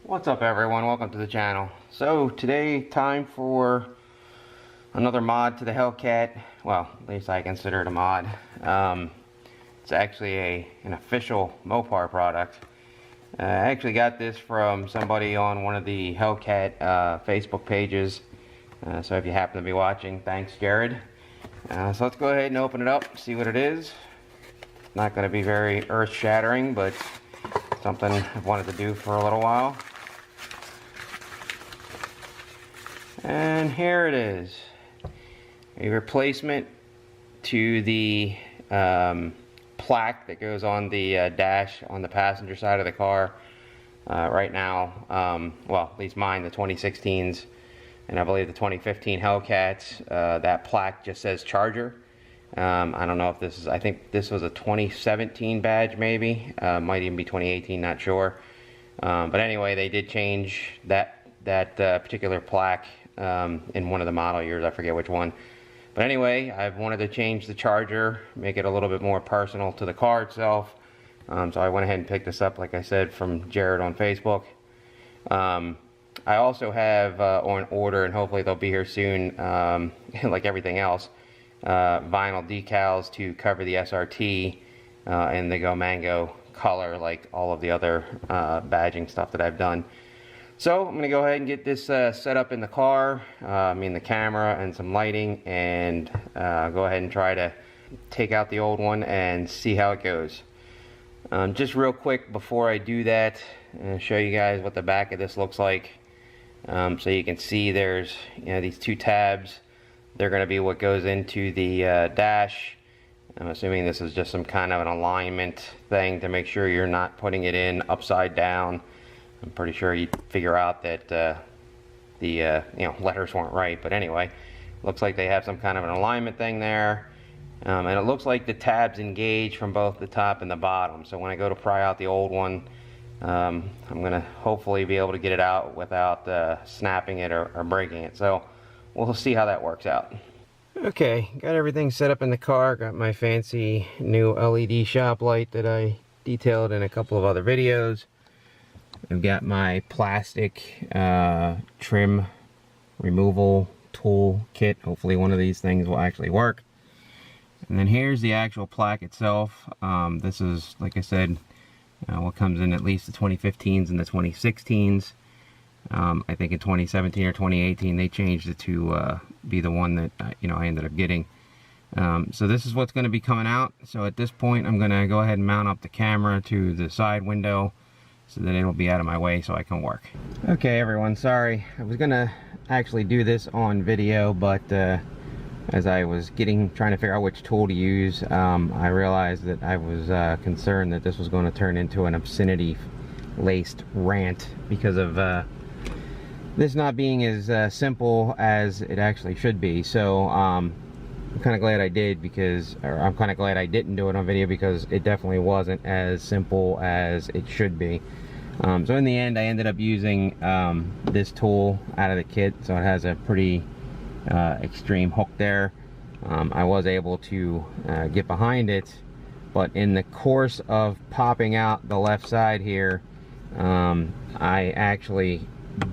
What's up everyone, welcome to the channel. So today, time for another mod to the Hellcat. Well, at least I consider it a mod. It's actually an official Mopar product. I actually got this from somebody on one of the Hellcat Facebook pages. So if you happen to be watching, thanks Jared. So let's go ahead and open it up, see what it is. Not going to be very earth-shattering, but something I've wanted to do for a little while. And here it is, a replacement to the plaque that goes on the dash on the passenger side of the car. Right now, well, at least mine, the 2016s, and I believe the 2015 Hellcats, that plaque just says Charger. I don't know if this is, I think this was a 2017 badge maybe, might even be 2018, not sure. But anyway, they did change that particular plaque in one of the model years, I forget which one. But anyway, I've wanted to change the Charger, make it a little bit more personal to the car itself. So I went ahead and picked this up, like I said, from Jared on Facebook. I also have on order, and hopefully they'll be here soon, like everything else, vinyl decals to cover the SRT in the Go Mango color, like all of the other badging stuff that I've done. So I'm going to go ahead and get this set up in the car, the camera and some lighting, and go ahead and try to take out the old one and see how it goes. Just real quick before I do that, I'll show you guys what the back of this looks like. So you can see there's these two tabs. They're going to be what goes into the dash. I'm assuming this is just some kind of an alignment thing to make sure you're not putting it in upside down. I'm pretty sure you'd figure out that the letters weren't right, but anyway, looks like they have some kind of an alignment thing there, and it looks like the tabs engage from both the top and the bottom. So when I go to pry out the old one, I'm gonna hopefully be able to get it out without snapping it or breaking it. So we'll see how that works out. Okay, got everything set up in the car. Got my fancy new LED shop light that I detailed in a couple of other videos. I've got my plastic trim removal tool kit. Hopefully one of these things will actually work. And then here's the actual plaque itself. This is, like I said, what comes in at least the 2015s and the 2016s. I think in 2017 or 2018 they changed it to be the one that I ended up getting. So this is what's going to be coming out. So at this point I'm going to go ahead and mount up the camera to the side window, so that it'll be out of my way so I can work. Okay everyone, sorry. I was gonna actually do this on video, but as I was trying to figure out which tool to use, I realized that I was concerned that this was going to turn into an obscenity-laced rant because of this not being as simple as it actually should be. So I'm kind of glad I did, I'm kind of glad I didn't do it on video, because it definitely wasn't as simple as it should be. So in the end, I ended up using this tool out of the kit, so it has a pretty extreme hook there. I was able to get behind it, but in the course of popping out the left side here, I actually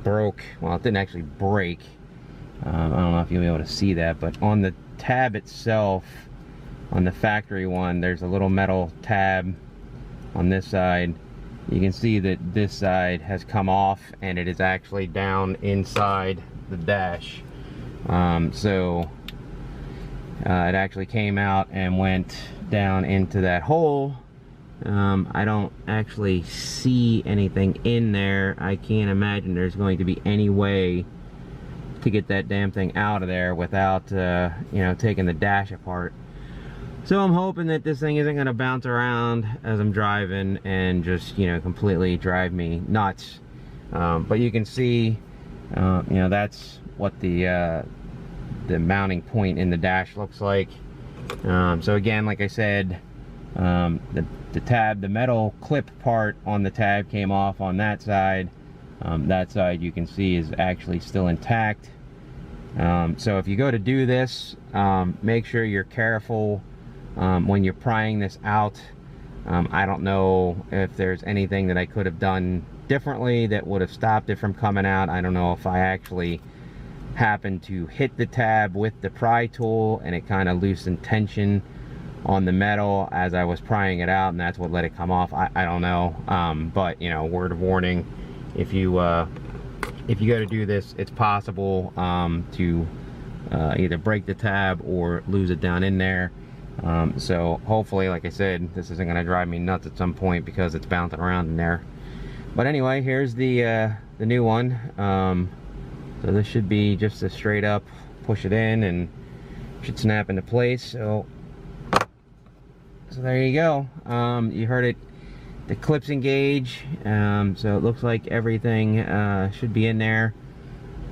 broke, well, it didn't actually break. I don't know if you'll be able to see that, but on the tab itself, on the factory one, there's a little metal tab on this side. You can see that this side has come off, and it is actually down inside the dash. So it actually came out and went down into that hole. I don't actually see anything in there. I can't imagine there's going to be any way to get that damn thing out of there without taking the dash apart. So I'm hoping that this thing isn't going to bounce around as I'm driving and just completely drive me nuts. But you can see that's what the mounting point in the dash looks like. So again, like I said, the tab, the metal clip part on the tab came off on that side. That side you can see is actually still intact. So if you go to do this, make sure you're careful when you're prying this out. I don't know if there's anything that I could have done differently that would have stopped it from coming out. I don't know if I actually happened to hit the tab with the pry tool and it kind of loosened tension on the metal as I was prying it out, and that's what let it come off. I don't know, but you know, word of warning, if you go to do this, it's possible to either break the tab or lose it down in there. So hopefully, like I said, this isn't going to drive me nuts at some point because it's bouncing around in there. But anyway, here's the new one. So this should be just a straight up push it in and should snap into place. So there you go. You heard it, the clips engage. So it looks like everything should be in there.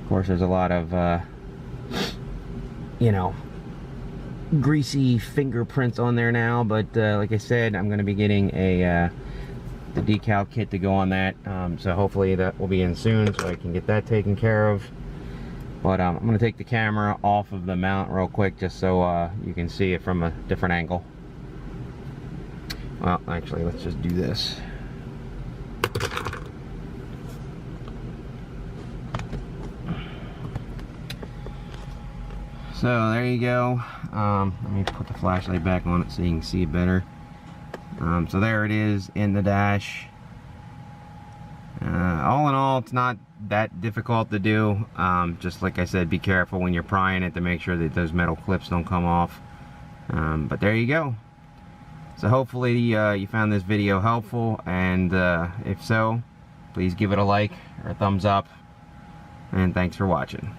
Of course, there's a lot of you know, greasy fingerprints on there now, but like I said, I'm going to be getting the decal kit to go on that. So hopefully that will be in soon so I can get that taken care of. But I'm going to take the camera off of the mount real quick just so you can see it from a different angle. Well, actually, let's just do this. So there you go. Let me put the flashlight back on it so you can see it better. So there it is in the dash. All in all, it's not that difficult to do. Just like I said, be careful when you're prying it to make sure that those metal clips don't come off. But there you go. So hopefully you found this video helpful, and if so, please give it a like or a thumbs up, and thanks for watching.